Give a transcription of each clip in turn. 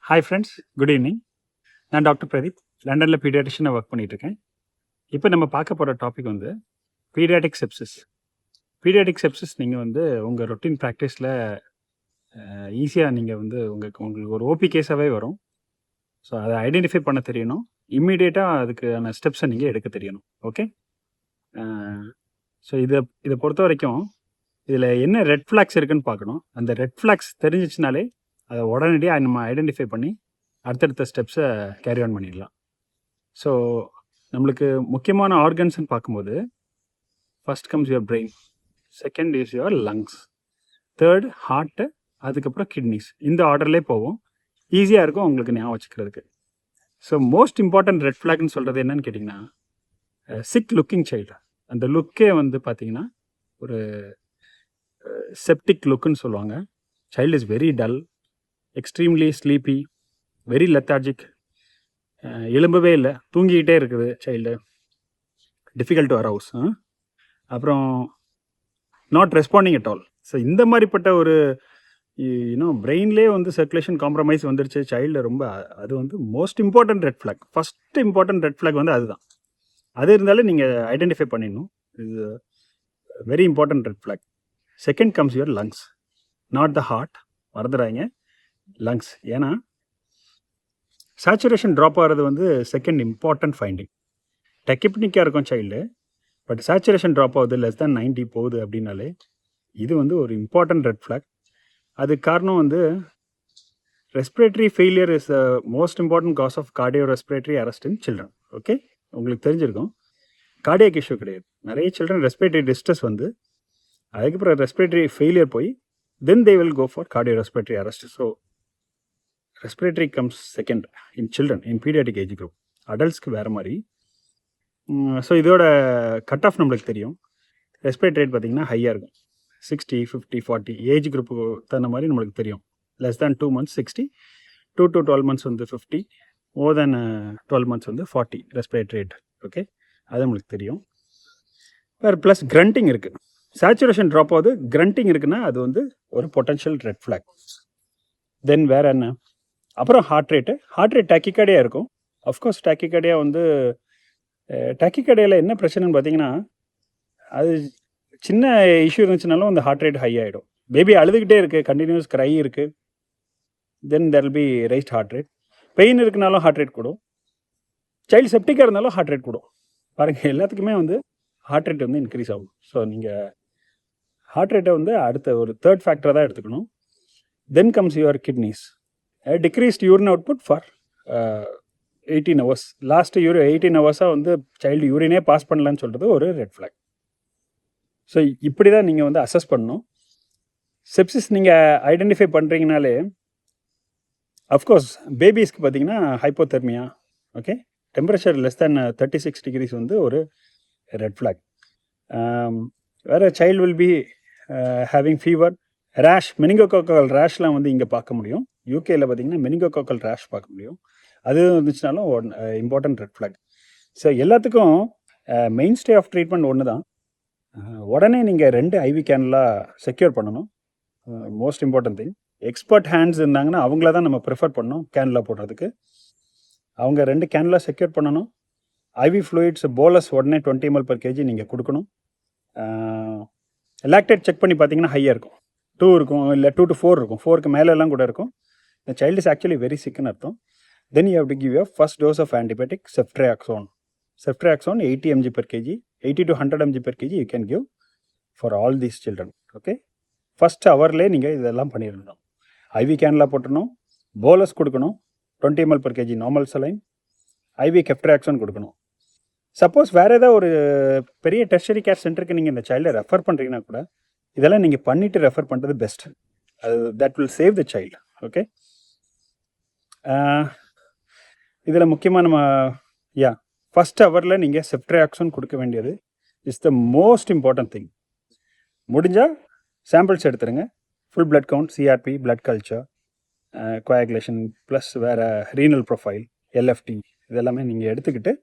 Hi friends, good evening. நான் doctor Pradeep, லண்டனில் பீடியாட்ரிஷனாக work பண்ணிகிட்ருக்கேன். இப்போ நம்ம பார்க்க போகிற டாபிக் வந்து பீடியாட்டிக் செப்சிஸ். பீடியாட்டிக் செப்சிஸ் நீங்கள் வந்து உங்கள் ரொட்டீன் ப்ராக்டிஸில் ஈஸியாக நீங்கள் வந்து உங்களுக்கு ஒரு ஓபி கேஸாகவே வரும். ஸோ அதை ஐடென்டிஃபை பண்ண தெரியணும். இம்மீடியட்டாக அதுக்கான ஸ்டெப்ஸை நீங்கள் எடுக்க தெரியணும். ஓகே. ஸோ இதை பொறுத்த வரைக்கும் இதில் என்ன ரெட் ஃப்ளாக்ஸ் இருக்குதுன்னு பார்க்கணும். அந்த ரெட் ஃப்ளாக்ஸ் தெரிஞ்சிச்சுனாலே அதை உடனடியாக நம்ம ஐடென்டிஃபை பண்ணி அடுத்தடுத்த ஸ்டெப்ஸை கேரி ஆன் பண்ணிடலாம். ஸோ நம்மளுக்கு முக்கியமான ஆர்கன்ஸ்ன்னு பார்க்கும்போது first comes your brain, second is your lungs, third heart, அதுக்கப்புறம் கிட்னிஸ். இந்த ஆர்டர்லேயே போவோம். ஈஸியாக இருக்கும் உங்களுக்கு ஞாபகம் வச்சுக்கிறதுக்கு. ஸோ மோஸ்ட் இம்பார்ட்டன்ட் ரெட் ஃப்ளாக்னு சொல்கிறது என்னன்னு கேட்டிங்கன்னா, சிக் லுக்கிங் சைல்டு. அந்த லுக்கே வந்து பார்த்திங்கன்னா ஒரு செப்டிக் லுக்குன்னு சொல்லுவாங்க. Child is very dull, extremely sleepy, very lethargic, எலும்பவே இல்லை, தூங்கிக்கிட்டே இருக்குது சைல்டு, டிஃபிகல்ட் டு அரவுஸ், அப்புறம் not responding at all. So இந்த மாதிரிப்பட்ட ஒரு பிரெயின்லேயே வந்து சர்க்குலேஷன் காம்ப்ரமைஸ் வந்துருச்சு சைல்டு. ரொம்ப அது வந்து most important red flag. First important red flag வந்து அதுதான். அது இருந்தாலும் நீங்கள் ஐடென்டிஃபை பண்ணிடணும். இது very important red flag. Second comes your lungs, not the heart. மறந்துடாங்க, லங்ஸ். ஏன்னா சேச்சுரேஷன் ட்ராப் ஆகிறது வந்து செகண்ட் இம்பார்ட்டன்ட் ஃபைண்டிங். டெக்கிப்னிக்காக இருக்கும் சைல்டு, பட் சேச்சுரேஷன் ட்ராப் ஆகுது, லெஸ் தேன் 90 போகுது அப்படின்னாலே இது வந்து ஒரு இம்பார்ட்டன்ட் ரெட் ஃப்ளாக். அதுக்கு காரணம் வந்து respiratory failure is the most important cause of cardio respiratory arrest in children. Okay, உங்களுக்கு தெரிஞ்சிருக்கும். கார்டியாக் இஷ்யூ கிடையாது. நிறைய சில்ட்ரன் ரெஸ்பிரேட்டரி டிஸ்ட்ரெஸ் வந்து அதுக்கப்புறம் ரெஸ்பிரேட்டரி ஃபெயிலியர் போய் then they will go for cardio respiratory arrest. So respiratory comes second in children, in pediatric age group. அடல்ட்ஸ்க்கு வேறு மாதிரி. ஸோ இதோட கட் ஆஃப் நம்மளுக்கு தெரியும். ரெஸ்பிரேட்டரி ரேட் பார்த்திங்கன்னா ஹையாக இருக்கும். 60, 50, 40 ஏஜ் குரூப்புக்கு தகுந்த மாதிரி நம்மளுக்கு தெரியும். Less than 2 months 60, 2 to 12 months வந்து 50, மோர் தேன் 12 months வந்து 40 ரெஸ்பிரேட்டரி ரேட். ஓகே, அது நம்மளுக்கு தெரியும். வேறு ப்ளஸ் கிரண்டிங் இருக்குது. சேச்சுரேஷன் ட்ராப் ஆகுது, கிரண்டிங் இருக்குன்னா அது வந்து ஒரு பொட்டன்ஷியல் ரெட் ஃப்ளாக். தென் வேறு என்ன, அப்புறம் ஹார்ட் ரேட் டாக்கிகார்டியா இருக்கும். அஃப்கோர்ஸ் டாக்கிகார்டியா வந்து டாக்கிகார்டியாவில் என்ன பிரச்சனைன்னு பார்த்தீங்கன்னா, அது சின்ன இஷ்யூ இருந்துச்சுனாலும் அந்த ஹார்ட் ரேட் ஹை ஆகிடும். பேபி அழுதுகிட்டே இருக்குது, கண்டினியூஸ் க்ரை இருக்குது, then there will be raised heart rate. Pain இருக்குனாலும் ஹார்ட் ரேட் கூடும். சைல்டு செப்டிக்காக இருந்தாலும் ஹார்ட் ரேட் கூடும். பாருங்கள், எல்லாத்துக்குமே வந்து ஹார்ட் ரேட் வந்து இன்க்ரீஸ் ஆகும். ஸோ நீங்கள் ஹார்ட் ரேட்டை வந்து அடுத்த ஒரு தேர்ட் ஃபேக்டராக தான் எடுத்துக்கணும். Then comes your kidneys. Decreased urine output for 18 hours. Last 18 hours வந்து சைல்டு யூரினே பாஸ் பண்ணலான்னு சொல்கிறது ஒரு ரெட் ஃப்ளாக். ஸோ இப்படி தான் நீங்கள் வந்து அசஸ் பண்ணணும். செப்சிஸ் நீங்கள் ஐடென்டிஃபை பண்ணுறீங்கனாலே, அஃப்கோர்ஸ் பேபிஸ்க்கு பார்த்தீங்கன்னா hypothermia, okay, temperature less than 36 degrees வந்து ஒரு ரெட் ஃப்ளாக். வேறு child will be having fever, rash, meningococcal ரேஷ்லாம் வந்து இங்கே பார்க்க முடியும். யூகேயில் பார்த்தீங்கன்னா மெனிங்கோகாக்கல் ரேஷ் பார்க்க முடியும். அது இருந்துச்சுனாலும் இம்பார்ட்டன்ட் ரெட் ஃப்ளாக். ஸோ எல்லாத்துக்கும் மெயின் ஸ்டே ஆஃப் ட்ரீட்மெண்ட் ஒன்று தான். உடனே நீங்கள் 2 IV கேன்லாம் செக்யூர் பண்ணணும். Most important thing. Expert hands இருந்தாங்கன்னா அவங்கள தான் நம்ம ப்ரிஃபர் பண்ணணும் கேன்லா போடுறதுக்கு. அவங்க 2 கேன்லாம் செக்யூர் பண்ணணும். IV ஃப்ளூயிட்ஸ் போலஸ் உடனே 20 ml/kg நீங்கள் கொடுக்கணும். லாக்டேட் செக் பண்ணி பார்த்தீங்கன்னா ஹையாக இருக்கும், 2 இருக்கும், இல்லை 2 to 4 இருக்கும், 4க்கு மேலெல்லாம் கூட இருக்கும். இந்த சைல்டு இஸ் ஆக்சுவலி வெரி சிக்குன்னு அர்த்தம். Then you have to give your first dose of antibiotic ceftriaxone. 80 mg/kg, 80 to 100 mg/kg you can give for all these children. Okay, first ஹவர்லேயே நீங்கள் இதெல்லாம் பண்ணிடணும். IV கேன்லாம் போட்டணும், போலஸ் கொடுக்கணும், 20 ml/kg normal saline, IV ceftriaxone கொடுக்கணும். Suppose வேறு ஏதாவது ஒரு பெரிய டெர்ஷரி கேர் சென்டருக்கு நீங்கள் இந்த சைல்டை ரெஃபர் பண்ணுறீங்கன்னா கூட இதெல்லாம் நீங்கள் பண்ணிவிட்டு ரெஃபர் பண்ணுறது பெஸ்ட். அது that will save the child. Okay, இதில் முக்கியமாக நம்ம ஃபஸ்ட் ஹவரில் நீங்கள் செஃப்ட்ரியாக்சோன் கொடுக்க வேண்டியது is the most important thing. முடிஞ்சால் சாம்பிள்ஸ் எடுத்துருங்க, full blood count, CRP, blood culture, coagulation, plus வேறு ரீனல் ப்ரொஃபைல், LFT, இதெல்லாமே நீங்கள் எடுத்துக்கிட்டு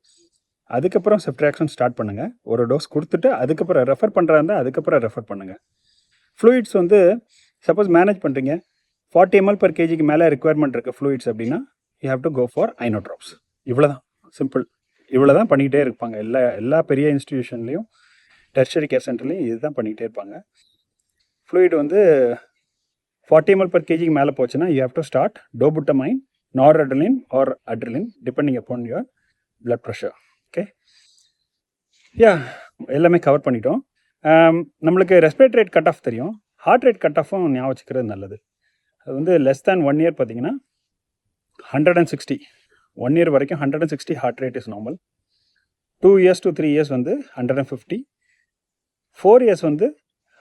அதுக்கப்புறம் செஃப்ட்ரியாக்சோன் ஸ்டார்ட் பண்ணுங்கள். ஒரு டோஸ் கொடுத்துட்டு அதுக்கப்புறம் ரெஃபர் பண்ணுறா இருந்தால் அதுக்கப்புறம் ரெஃபர் பண்ணுங்கள். ஃப்ளூயிட்ஸ் வந்து சப்போஸ் மேனேஜ் பண்ணுறீங்க, 40 ml per kgக்கு மேலே ரெக்குவயர்மெண்ட் இருக்குது ஃப்ளூயிட்ஸ் அப்படின்னா you have to go for inotropes. இவ்வளோ தான் சிம்பிள். இவ்வளோ தான் பண்ணிக்கிட்டே இருப்பாங்க எல்லா பெரிய இன்ஸ்டிடியூஷன்லேயும் டெர்ஷரி கேர் சென்டர்லேயும் இது தான் பண்ணிக்கிட்டே இருப்பாங்க. ஃப்ளூயிட் வந்து 40 ml per kgக்கு மேலே போச்சுன்னா you have to start dobutamine, noradrenaline or adrenaline depending upon your blood pressure. Okay, yeah எல்லாமே கவர் பண்ணிட்டோம். நம்மளுக்கு ரெஸ்பிரேட்டரி ரேட் கட் ஆஃப் தெரியும், ஹார்ட் ரேட் கட் ஆஃபும் ஞாபகம் வச்சுக்கிறது நல்லது. அது வந்து லெஸ் தேன் 1 year பார்த்தீங்கன்னா 160, 1 year வரைக்கும் 160 heart rate is normal. 2 years to 3 years வந்து 150, 4 years வந்து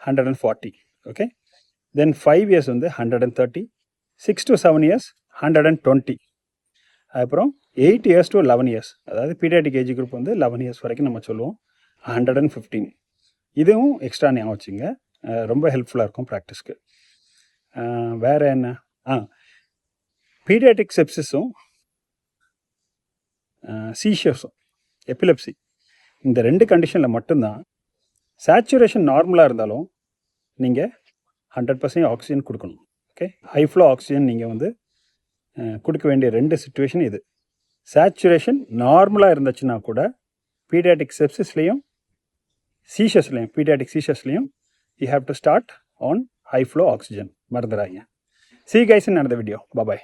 140. ஓகே, தென் 5 years வந்து 130, 6 to 7 years 120, அப்புறம் 8 years to 11 years, அதாவது பீடியாட்டிக் ஏஜ் குரூப் வந்து 11 years வரைக்கும் நம்ம சொல்லுவோம் 115. இதுவும் எக்ஸ்ட்ரா ஞாபகம் வச்சுங்க, ரொம்ப ஹெல்ப்ஃபுல்லாக இருக்கும் ப்ராக்டிஸ்க்கு. வேறு என்ன, பீடியாட்டிக் செப்சிஸும் சீஷர்ஸும் எபிலெப்சி, இந்த 2 கண்டிஷனில் மட்டும்தான் சேச்சுரேஷன் நார்மலாக இருந்தாலும் நீங்கள் 100% ஆக்சிஜன் கொடுக்கணும். ஓகே, ஹை ஃப்ளோ ஆக்சிஜன் நீங்கள் வந்து கொடுக்க வேண்டிய 2 சிச்சுவேஷன் இது. சேச்சுரேஷன் நார்மலாக இருந்துச்சுன்னா கூட பீடியாட்டிக் செப்சிஸ்லேயும் சீஷர்ஸ்லேயும், பீடியாட்டிக் சீஷர்ஸ்லேயும் you have to start on high flow oxygen. மறந்துடாதீங்க. See you guys in another video. Bye bye.